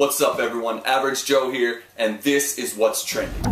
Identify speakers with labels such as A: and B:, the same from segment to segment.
A: What's up everyone, Average Joe here, and this is What's Trending.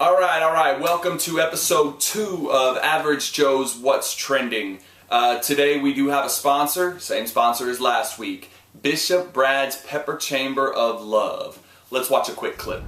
A: Alright, welcome to episode 2 of Average Joe's What's Trending. Today we do have a sponsor, same sponsor as last week, Bishop Brad's Pepper Chamber of Love. Let's watch a quick clip.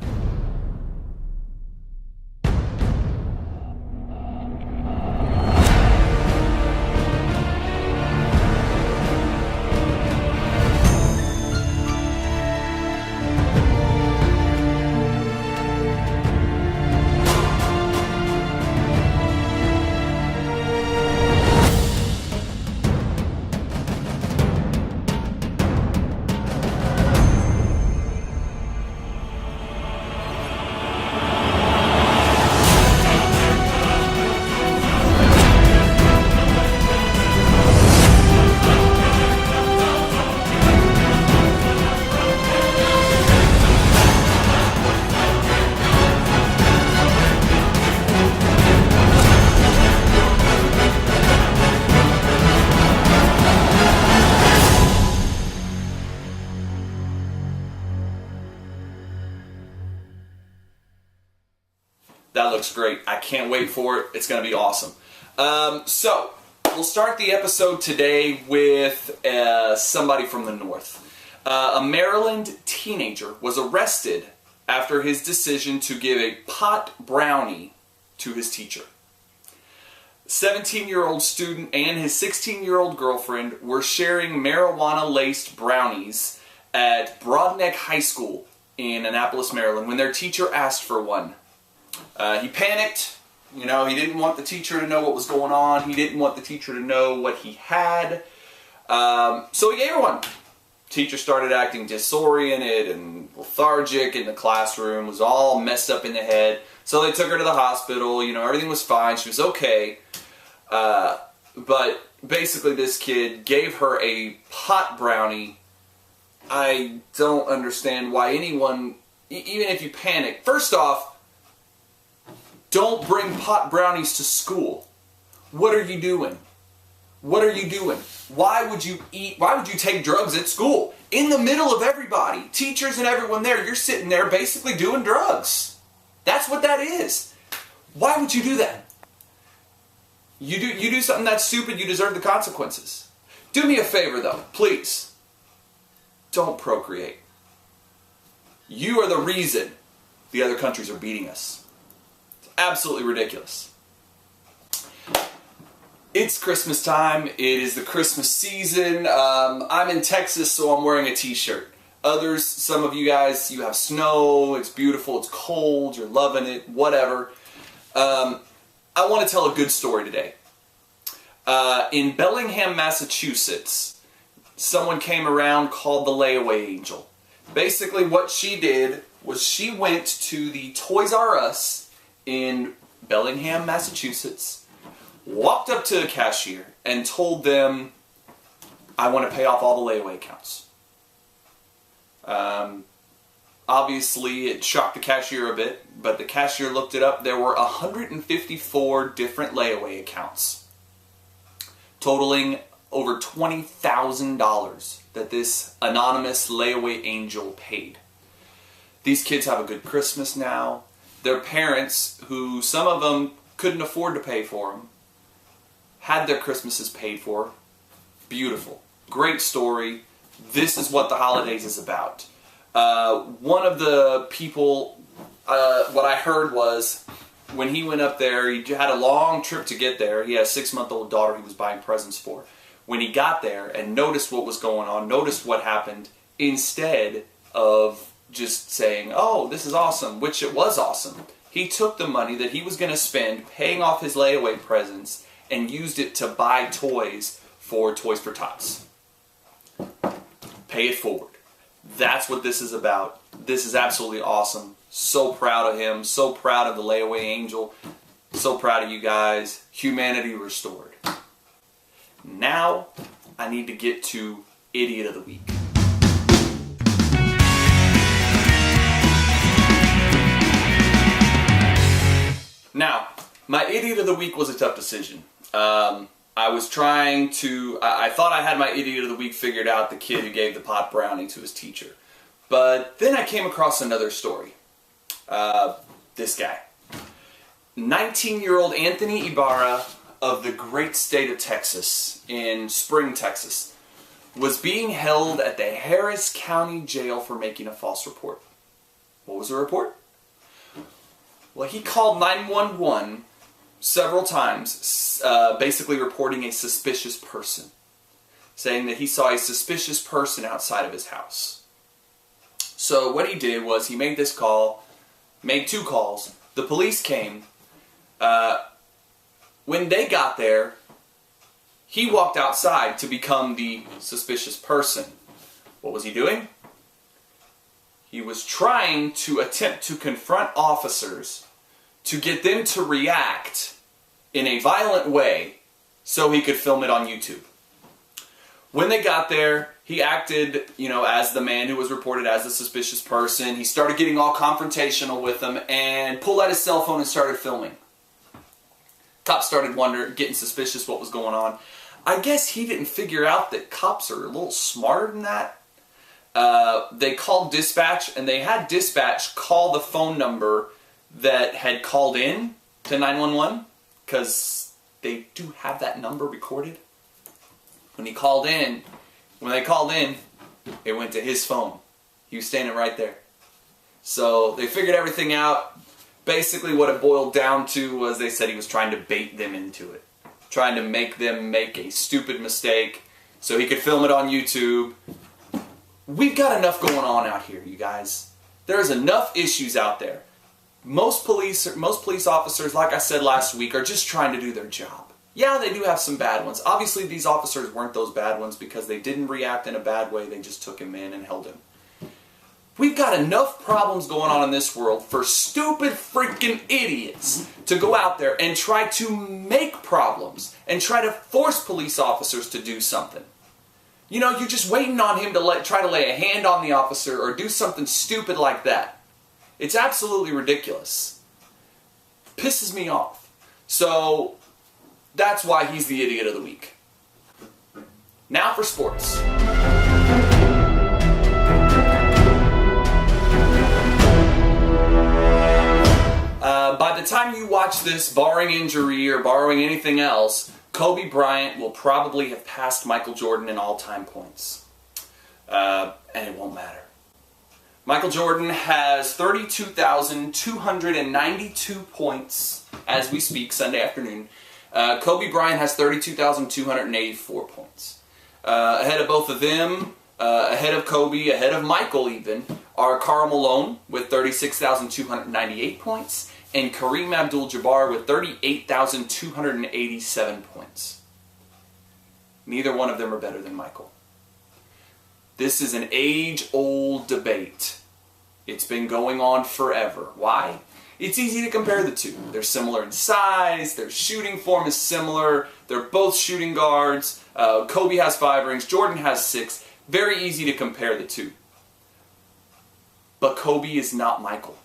A: That looks great. I can't wait for it. It's going to be awesome. So, we'll start the episode today with somebody from the north. A Maryland teenager was arrested after his decision to give a pot brownie to his teacher. 17-year-old student and his 16-year-old girlfriend were sharing marijuana-laced brownies at Broadneck High School in Annapolis, Maryland, when their teacher asked for one. He panicked. He didn't want the teacher to know what was going on. He didn't want the teacher to know what he had. So he gave her one. Teacher started acting disoriented and lethargic in the classroom, was all messed up in the head. So they took her to the hospital. Everything was fine. She was okay. But basically this kid gave her a pot brownie. I don't understand why anyone, even if you panic, first off, don't bring pot brownies to school. What are you doing? What are you doing? Why would you take drugs at school? In the middle of everybody, teachers and everyone there, you're sitting there basically doing drugs. That's what that is. Why would you do that? You do something that's stupid, you deserve the consequences. Do me a favor though, please. Don't procreate. You are the reason the other countries are beating us. Absolutely ridiculous. It's Christmas time. It is the Christmas season. I'm in Texas, so I'm wearing a t-shirt. Others, some of you guys, you have snow. It's beautiful. It's cold. You're loving it. Whatever. I want to tell a good story today. In Bellingham, Massachusetts, someone came around called the Layaway Angel. Basically, what she did was she went to the Toys R Us in Bellingham, Massachusetts, walked up to the cashier and told them, I want to pay off all the layaway accounts. Obviously, it shocked the cashier a bit, but the cashier looked it up. There were 154 different layaway accounts, totaling over $20,000 that this anonymous layaway angel paid. These kids have a good Christmas now. Their parents, who some of them couldn't afford to pay for them, had their Christmases paid for. Beautiful. Great story. This is what the holidays is about. One of the people, what I heard was, when he went up there, he had a long trip to get there. He had a 6-month-old daughter he was buying presents for. When he got there and noticed what was going on, noticed what happened, instead of just saying, oh, this is awesome, which it was awesome, he took the money that he was going to spend paying off his layaway presents and used it to buy toys for Toys for Tots. Pay it forward. That's what this is about. This is absolutely awesome. So proud of him. So proud of the Layaway Angel. So proud of you guys. Humanity restored. Now, I need to get to Idiot of the Week. Now, my idiot of the week was a tough decision. I thought I had my idiot of the week figured out, the kid who gave the pot brownie to his teacher. But then I came across another story. This guy. 19-year-old Anthony Ibarra of the great state of Texas, in Spring, Texas, was being held at the Harris County Jail for making a false report. What was the report? Well, he called 911 several times, basically reporting a suspicious person, saying that he saw a suspicious person outside of his house. So what he did was he made this call, made 2 calls. The police came. When they got there, he walked outside to become the suspicious person. What was he doing? He was trying to attempt to confront officers to get them to react in a violent way so he could film it on YouTube. When they got there, he acted, as the man who was reported as the suspicious person. He started getting all confrontational with them and pulled out his cell phone and started filming. Cops started getting suspicious what was going on. I guess he didn't figure out that cops are a little smarter than that. They called dispatch, and they had dispatch call the phone number that had called in to 911, because they do have that number recorded. When they called in, it went to his phone. He was standing right there. So they figured everything out. Basically what it boiled down to was they said he was trying to bait them into it. Trying to make them make a stupid mistake so he could film it on YouTube. We've got enough going on out here, you guys. There's enough issues out there. Most police officers, like I said last week, are just trying to do their job. Yeah, they do have some bad ones. Obviously, these officers weren't those bad ones because they didn't react in a bad way. They just took him in and held him. We've got enough problems going on in this world for stupid freaking idiots to go out there and try to make problems and try to force police officers to do something. You're just waiting on him to try to lay a hand on the officer or do something stupid like that. It's absolutely ridiculous. Pisses me off. So that's why he's the idiot of the week. Now for sports. By the time you watch this, barring injury or barring anything else, Kobe Bryant will probably have passed Michael Jordan in all-time points. And it won't matter. Michael Jordan has 32,292 points as we speak, Sunday afternoon. Kobe Bryant has 32,284 points. Ahead of both of them, ahead of Kobe, ahead of Michael even, are Karl Malone with 36,298 points and Kareem Abdul-Jabbar with 38,287 points. Neither one of them are better than Michael. This is an age-old debate. It's been going on forever. Why? It's easy to compare the two. They're similar in size, their shooting form is similar, they're both shooting guards. Kobe has 5 rings, Jordan has 6. Very easy to compare the two. But Kobe is not Michael.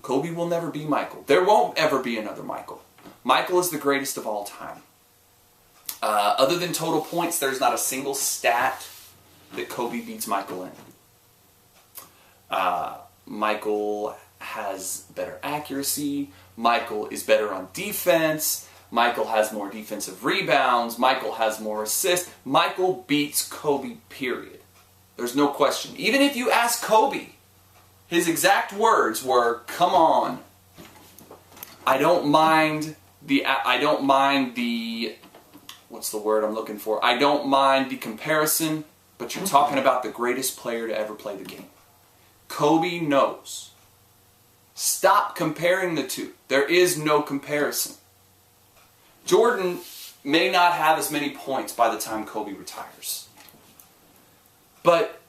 A: Kobe will never be Michael. There won't ever be another Michael. Michael is the greatest of all time. Other than total points, there's not a single stat that Kobe beats Michael in. Michael has better accuracy. Michael is better on defense. Michael has more defensive rebounds. Michael has more assists. Michael beats Kobe, period. There's no question. Even if you ask Kobe, his exact words were, "Come on. I don't mind the what's the word I'm looking for? I don't mind the comparison, but you're talking about the greatest player to ever play the game." Kobe knows. Stop comparing the two. There is no comparison. Jordan may not have as many points by the time Kobe retires. But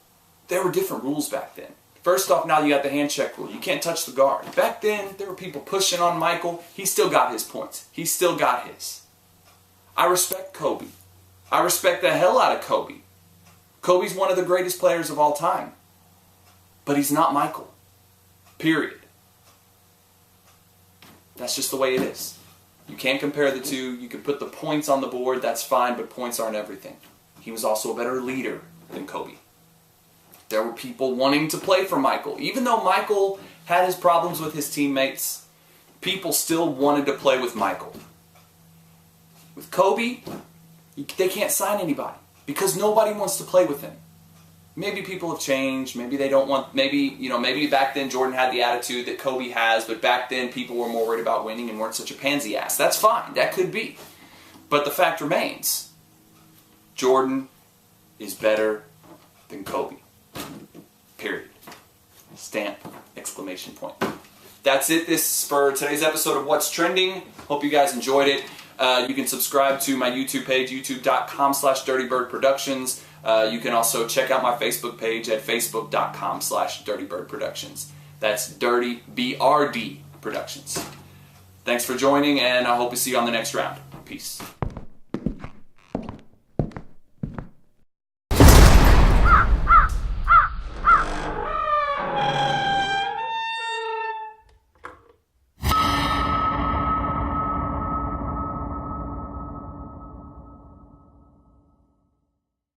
A: there were different rules back then. First off, now you got the hand check rule. You can't touch the guard. Back then, there were people pushing on Michael. He still got his points. He still got his. I respect Kobe. I respect the hell out of Kobe. Kobe's one of the greatest players of all time. But he's not Michael. Period. That's just the way it is. You can't compare the two. You can put the points on the board, that's fine, but points aren't everything. He was also a better leader than Kobe. There were people wanting to play for Michael. Even though Michael had his problems with his teammates, people still wanted to play with Michael. With Kobe, they can't sign anybody because nobody wants to play with him. Maybe people have changed. Maybe they don't want, maybe back then Jordan had the attitude that Kobe has, but back then people were more worried about winning and weren't such a pansy ass. That's fine. That could be. But the fact remains, Jordan is better than Kobe. Period. Stamp, exclamation point. That's it. This is for today's episode of What's Trending. Hope you guys enjoyed it. You can subscribe to my YouTube page, youtube.com/DirtyBirdProductions. You can also check out my Facebook page at facebook.com/DirtyBirdProductions. That's Dirty BRD Productions. Thanks for joining, and I hope to see you on the next round. Peace.